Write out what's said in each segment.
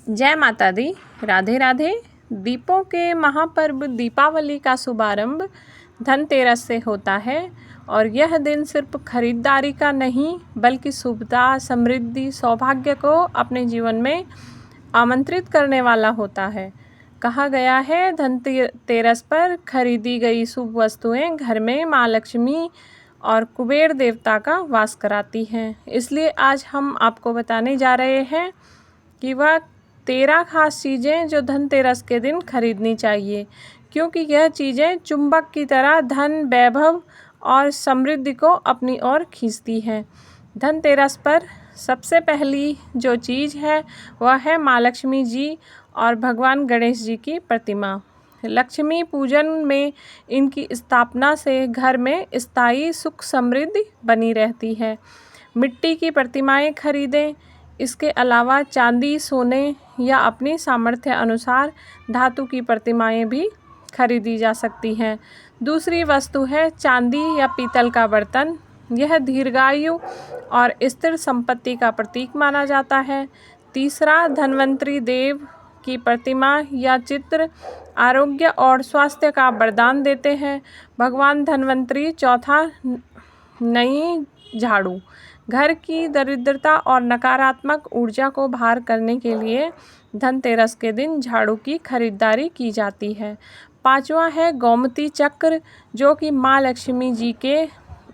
जय माता दी। राधे राधे। दीपों के महापर्व दीपावली का शुभारंभ धनतेरस से होता है और यह दिन सिर्फ खरीदारी का नहीं बल्कि शुभता, समृद्धि, सौभाग्य को अपने जीवन में आमंत्रित करने वाला होता है। कहा गया है धनतेरस पर खरीदी गई शुभ वस्तुएं घर में माँ लक्ष्मी और कुबेर देवता का वास कराती हैं। इसलिए आज हम आपको बताने जा रहे हैं कि वह 13 खास चीज़ें जो धनतेरस के दिन खरीदनी चाहिए, क्योंकि यह चीज़ें चुंबक की तरह धन, वैभव और समृद्धि को अपनी ओर खींचती हैं। धनतेरस पर सबसे पहली जो चीज़ है वह है माँ लक्ष्मी जी और भगवान गणेश जी की प्रतिमा। लक्ष्मी पूजन में इनकी स्थापना से घर में स्थायी सुख समृद्धि बनी रहती है। मिट्टी की प्रतिमाएं खरीदें। इसके अलावा चांदी, सोने या अपनी सामर्थ्य अनुसार धातु की प्रतिमाएं भी खरीदी जा सकती हैं। दूसरी वस्तु है चांदी या पीतल का बर्तन। यह दीर्घायु और स्थिर संपत्ति का प्रतीक माना जाता है। तीसरा, धन्वंतरी देव की प्रतिमा या चित्र आरोग्य और स्वास्थ्य का वरदान देते हैं। भगवान धन्वंतरी। चौथा, नई झाड़ू। घर की दरिद्रता और नकारात्मक ऊर्जा को बाहर करने के लिए धनतेरस के दिन झाड़ू की खरीदारी की जाती है। पांचवा है गोमती चक्र, जो कि माँ लक्ष्मी जी के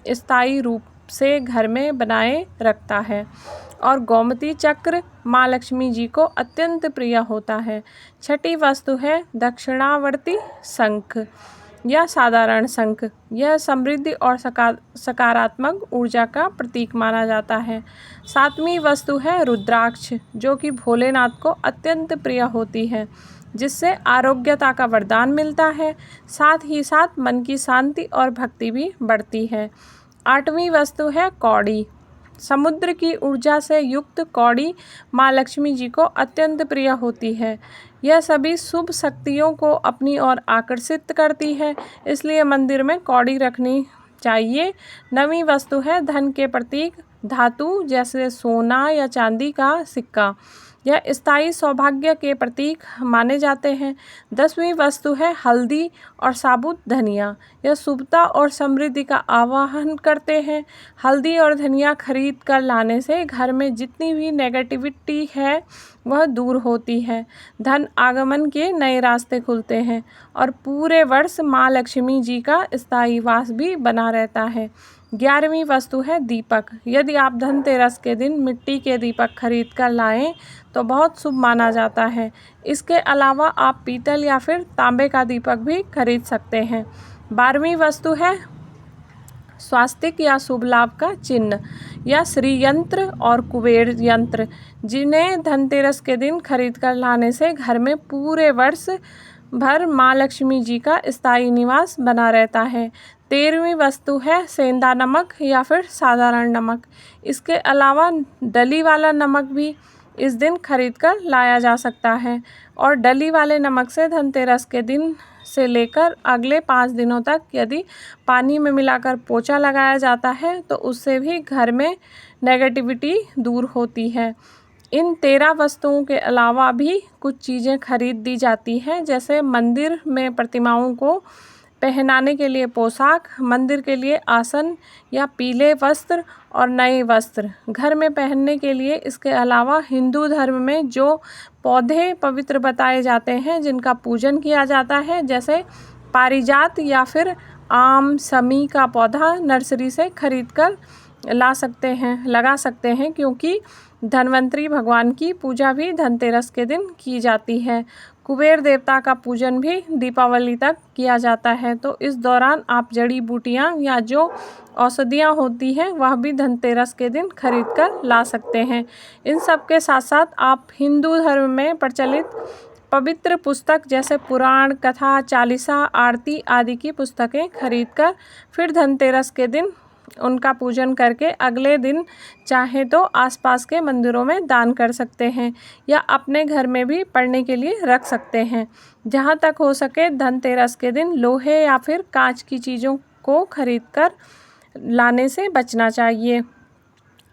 स्थायी रूप से घर में बनाए रखता है और गोमती चक्र माँ लक्ष्मी जी को अत्यंत प्रिय होता है। छठी वस्तु है दक्षिणावर्ती शंख या साधारण शंख। यह समृद्धि और सकारात्मक ऊर्जा का प्रतीक माना जाता है। सातवीं वस्तु है रुद्राक्ष, जो कि भोलेनाथ को अत्यंत प्रिय होती है, जिससे आरोग्यता का वरदान मिलता है। साथ ही साथ मन की शांति और भक्ति भी बढ़ती है। आठवीं वस्तु है कौड़ी। समुद्र की ऊर्जा से युक्त कौड़ी माँ लक्ष्मी जी को अत्यंत प्रिय होती है। यह सभी शुभ शक्तियों को अपनी ओर आकर्षित करती है, इसलिए मंदिर में कौड़ी रखनी चाहिए। नवीं वस्तु है धन के प्रतीक धातु, जैसे सोना या चांदी का सिक्का। यह स्थायी सौभाग्य के प्रतीक माने जाते हैं। 10वीं वस्तु है हल्दी और साबुत धनिया। यह शुभता और समृद्धि का आवाहन करते हैं। हल्दी और धनिया खरीद कर लाने से घर में जितनी भी नेगेटिविटी है वह दूर होती है, धन आगमन के नए रास्ते खुलते हैं और पूरे वर्ष माँ लक्ष्मी जी का स्थायी वास भी बना रहता है। 11वीं वस्तु है दीपक। यदि आप धनतेरस के दिन मिट्टी के दीपक खरीद कर लाएं तो बहुत शुभ माना जाता है। इसके अलावा आप पीतल या फिर तांबे का दीपक भी खरीद सकते हैं। 12वीं वस्तु है स्वास्तिक या शुभ लाभ का चिन्ह या श्री यंत्र और कुबेर यंत्र, जिन्हें धनतेरस के दिन खरीद कर लाने से घर में पूरे वर्ष भर माँ लक्ष्मी जी का स्थायी निवास बना रहता है। 13वीं वस्तु है सेंधा नमक या फिर साधारण नमक। इसके अलावा डली वाला नमक भी इस दिन खरीद कर लाया जा सकता है और डली वाले नमक से धनतेरस के दिन से लेकर अगले 5 दिनों तक यदि पानी में मिलाकर पोछा लगाया जाता है तो उससे भी घर में नेगेटिविटी दूर होती है। इन 13 वस्तुओं के अलावा भी कुछ चीज़ें खरीद दी जाती हैं, जैसे मंदिर में प्रतिमाओं को पहनाने के लिए पोशाक, मंदिर के लिए आसन या पीले वस्त्र और नए वस्त्र घर में पहनने के लिए। इसके अलावा हिंदू धर्म में जो पौधे पवित्र बताए जाते हैं जिनका पूजन किया जाता है, जैसे पारिजात या फिर आम, समी का पौधा नर्सरी से खरीद कर लगा सकते हैं, क्योंकि धन्वंतरी भगवान की पूजा भी धनतेरस के दिन की जाती है। कुबेर देवता का पूजन भी दीपावली तक किया जाता है, तो इस दौरान आप जड़ी बूटियां या जो औषधियां होती हैं वह भी धनतेरस के दिन खरीद कर ला सकते हैं। इन सब के साथ साथ आप हिंदू धर्म में प्रचलित पवित्र पुस्तक जैसे पुराण, कथा, चालीसा, आरती आदि की पुस्तकें खरीद कर फिर धनतेरस के दिन उनका पूजन करके अगले दिन चाहे तो आसपास के मंदिरों में दान कर सकते हैं या अपने घर में भी पढ़ने के लिए रख सकते हैं। जहाँ तक हो सके धनतेरस के दिन लोहे या फिर कांच की चीज़ों को खरीद कर लाने से बचना चाहिए।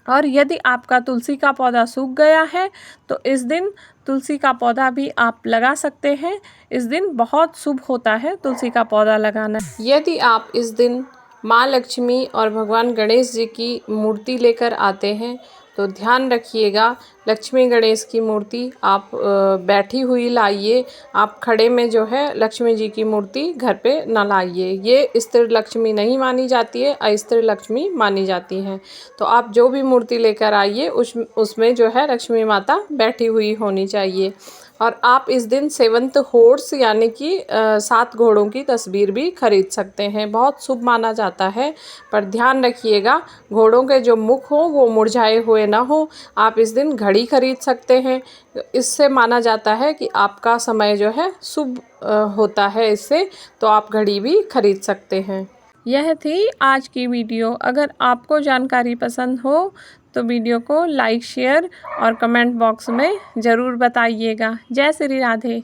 और यदि आपका तुलसी का पौधा सूख गया है तो इस दिन तुलसी का पौधा भी आप लगा सकते हैं। इस दिन बहुत शुभ होता है तुलसी का पौधा लगाना। यदि आप इस दिन माँ लक्ष्मी और भगवान गणेश जी की मूर्ति लेकर आते हैं तो ध्यान रखिएगा, लक्ष्मी गणेश की मूर्ति आप बैठी हुई लाइए। आप खड़े में जो है लक्ष्मी जी की मूर्ति घर पे ना लाइए। ये स्थिर लक्ष्मी नहीं मानी जाती है, अस्थिर लक्ष्मी मानी जाती है। तो आप जो भी मूर्ति लेकर आइए उसमें जो है लक्ष्मी माता बैठी हुई होनी चाहिए। और आप इस दिन 7th हॉर्स यानी कि 7 घोड़ों की तस्वीर भी खरीद सकते हैं। बहुत शुभ माना जाता है, पर ध्यान रखिएगा घोड़ों के जो मुख हो वो मुरझाए हुए ना हो। आप इस दिन घड़ी खरीद सकते हैं, इससे माना जाता है कि आपका समय जो है शुभ होता है इससे, तो आप घड़ी भी खरीद सकते हैं। यह थी आज की वीडियो। अगर आपको जानकारी पसंद हो तो वीडियो को लाइक, शेयर और कमेंट बॉक्स में ज़रूर बताइएगा। जय श्री राधे।